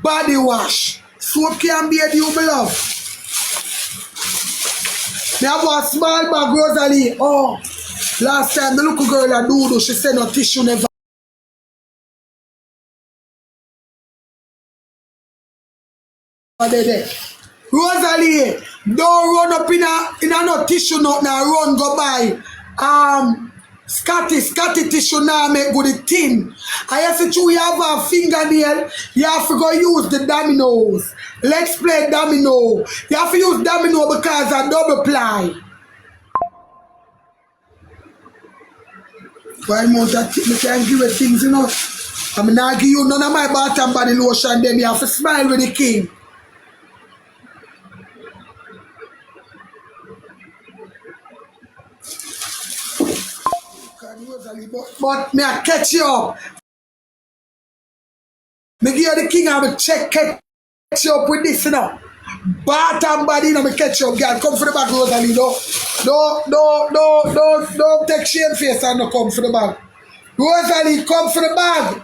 Body wash. Soap can be you, beloved. Me have a small bag, Rosealee. Oh, last time the little girl a do, she said no tissue never. Rosealee, don't run up in a no tissue not now run go by. Scotty tissue now make good thin. I have to chew you have a fingernail, you have to go use the dominoes. Let's play domino. You have to use domino because a double ply. Why amount of me can give you things, you know? I'm not give you none of my bath and body lotion, then you have to smile with the king. But me I catch you up. Me give you the king and me catch you up with this, you know. Bath and body, you know, me catch you up, girl. Come for the back, Rosealee, don't take shame face and no come for the bag. Rosealee, come for the bag.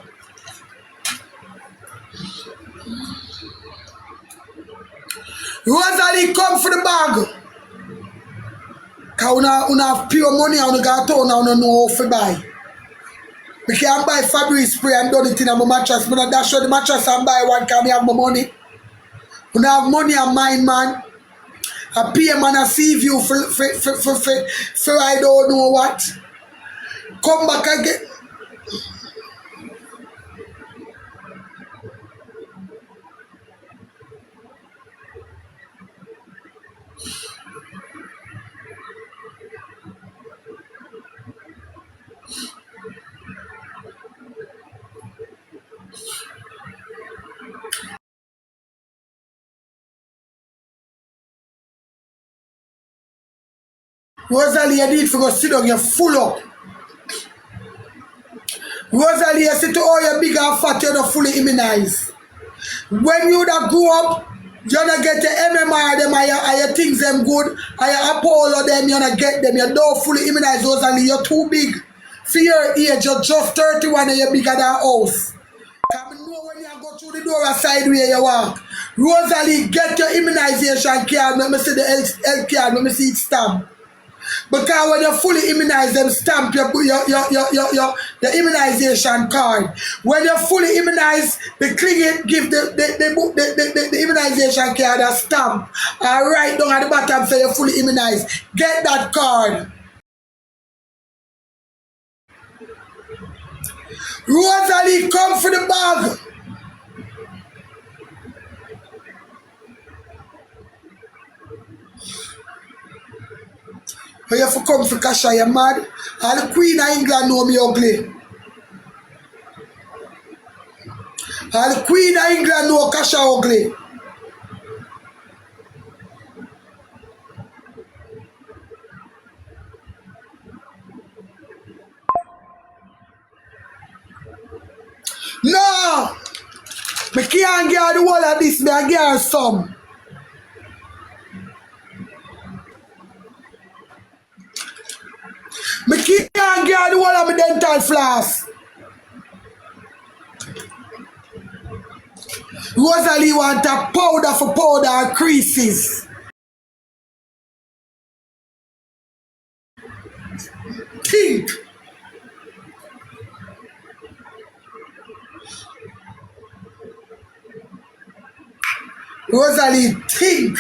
Rosealee, come for the bag. Because you have pure money and you got town and you know how to buy. We can't buy fabric spray and done it in my mattress. I dash out the mattress and buy one because I have my money. You have money and mine, man. I pay a man a see you for I don't know what. Come back again. Rosealee, you need to go sit down, you're full up. Rosealee, you sit to all your big and fat, you're not fully immunized. When you that grow up, you're not get the MMR, them, and your things them good, and your Apollo them, you're not get them, you don't fully immunized, Rosealee, you're too big. For your age, you're just 31 and you're bigger than house. Because I know when you go through the door aside where you walk. Rosealee, get your immunization card, let me see the health card, let me see it stamp. Because when you're fully immunized, them stamp your immunization card. When you're fully immunized, the clinic give the immunization card a stamp. And right down at the bottom say you're fully immunized. Get that card. Rosealee, come for the bag. You have to come for Kasha, you're mad. All the Queen of England know me ugly. All the Queen of England know Kasha ugly. No! I can't get the whole of this, I get some. I can't get the whole of my dental floss. Rosealee want a powder for powder and creases. Think. Rosealee, think.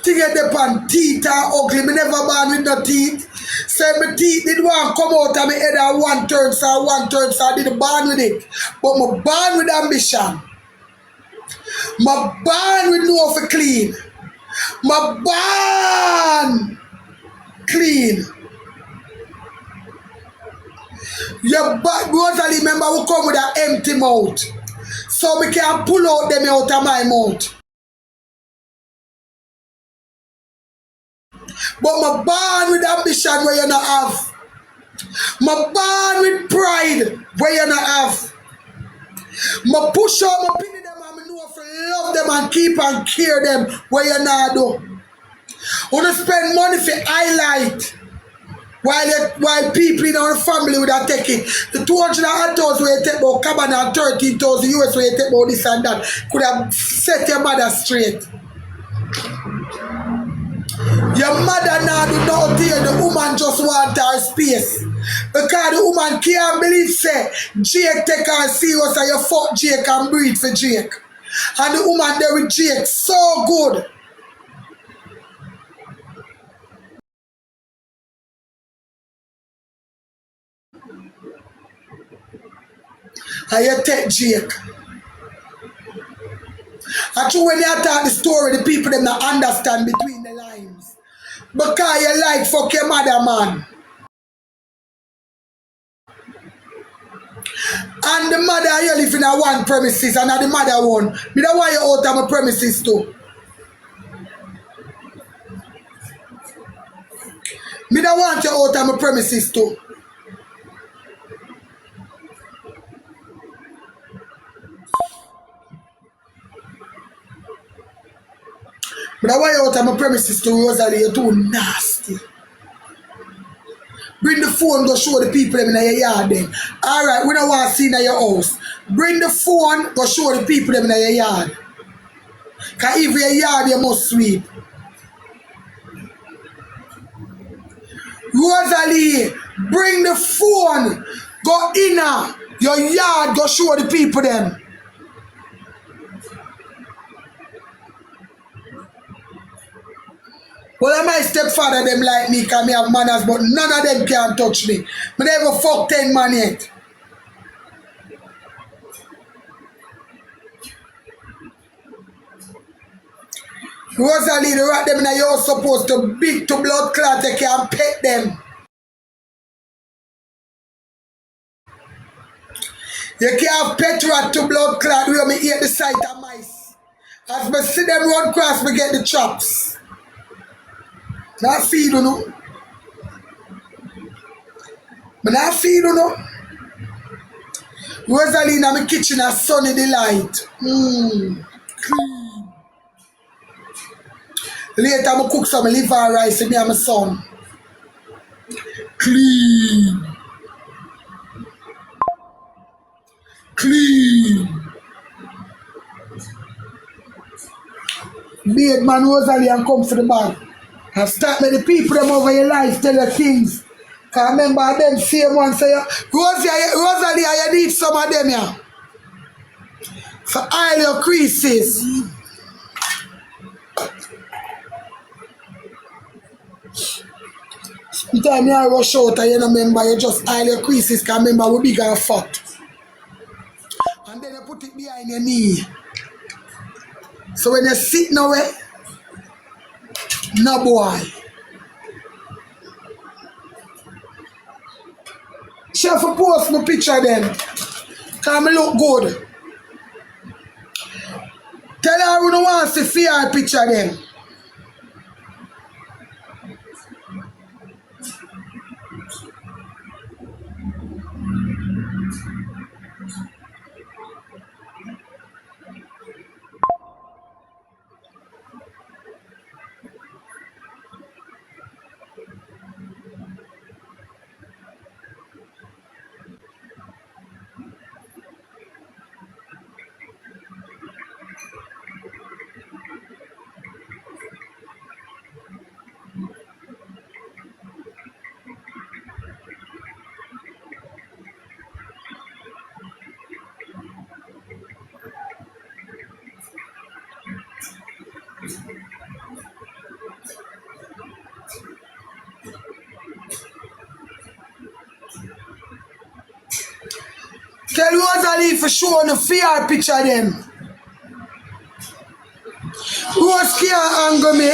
Thing at the pan, teeth are ugly. Me never born with no teeth. Say my teeth did one come out of my head and one third, so I didn't born with it. But my born with ambition. My born with no for clean. My born clean. Your Rosealee, remember we come with an empty mouth. So we can pull out them out of my mouth. But my born with ambition where you not have. My born with pride where you not have. I push out my pin them and I know if you love them and keep and care them where you not do. Wanna spend money for highlight while people in our family would have taken the 200,000 where you take about cabin and 13,000 US where you take about this and that could have set your mother straight. Your mother now do not hear the woman just want her space. Because the woman can't believe say Jake take her serious and you fuck Jake and breathe for Jake. And the woman there with Jake so good. And you take Jake. And true when you talk the story, the people them not understand between the lines. Because you like fuck your mother, man. And the mother you live in a one premises and the mother one. Me don't want you out of my premises too. Me don't want you out of my premises too. But I want you out of my premises too, Rosealee. You're too nasty. Bring the phone, go show the people them in your yard then. Alright, we don't want to see in your house. Bring the phone, go show the people them in your yard. Because if your yard, you must sweep. Rosealee, bring the phone, go in your yard, go show the people them. Well, my stepfather them like me because me have manners, but none of them can touch me. I never fuck 10 man yet. Rosealee, the rat them in you're supposed to beat to blood clot, they can't pet them. You can't pet rat to blood clot where me eat the sight of mice. As me see them run cross, me get the chops. Not feed you know. Me not feed you know. Rosealee in my kitchen a sunny delight. Clean. Later I cook some liver rice with me and my son. Clean. Clean. Big man Rosealee and come for the bag. And start with the people them over your life tell you things. Cause remember them same one say Rosealee, I need some of them here. For all your creases. Sometimes you rush out and you don't remember you just all your creases cause remember we big and fat. And then you put it behind your knee. So when you sit now, no boy. Chef post my picture then. Cause me look good. Tell her who don't want to see her picture then. Tell Rosealee for showing the fear picture them. Rose can't anger me.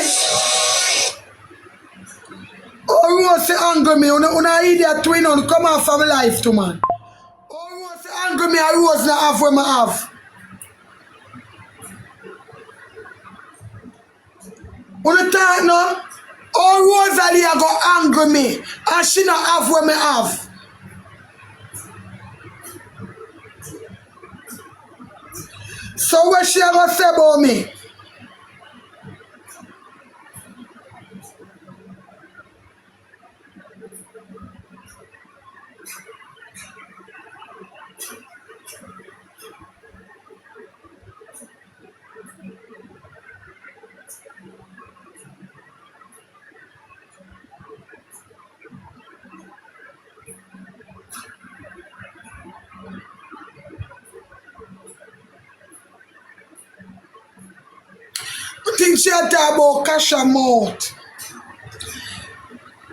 Oh, Rose say anger me. Una idiot twin on come off from life to man. Oh, Rose say anger me and Rose not have what I have. Una talk now? Oh, Rosealee a go anger me and she not have what I have. So what she gonna say about me? I think she talk about cash amount.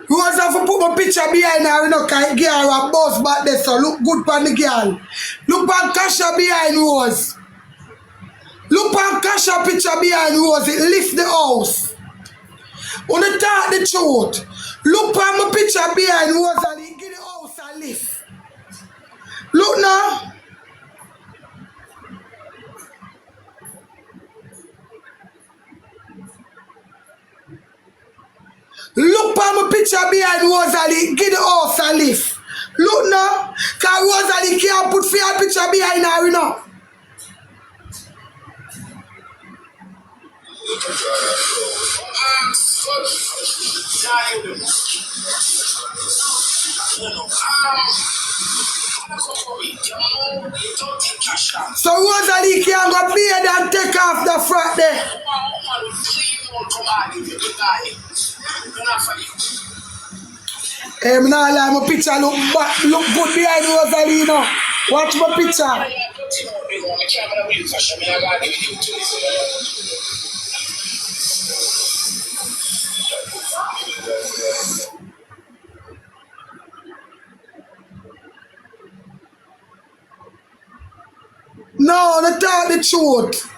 Rose have to put my picture behind her, you know, can give her a buzz back there, so look good for the girl. Look on Kasha behind Rose. Look on Kasha picture behind Rose, it lift the house. Wanna talk the truth. Look on my picture behind Rose and it give the house a lift. Look now. Look on my picture behind Rosalie, give the house a lift. Look now, cause Rosalie can't put her picture behind her, you know. So Rosalie can't go beard and take off the front there. I'm not like my picture look back, look good behind Rosalie, you know. Watch my picture. No, they tell the truth.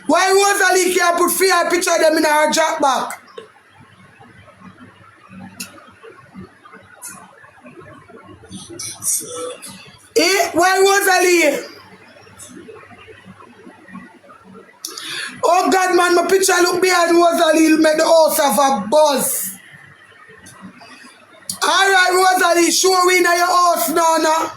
Why Rosalie can't put her picture of them in her drop back? Eh? Why Rosalie? Oh God, man, my picture look behind Rosalie, make the house have a buzz. Alright, Rosalie, show me in your house now.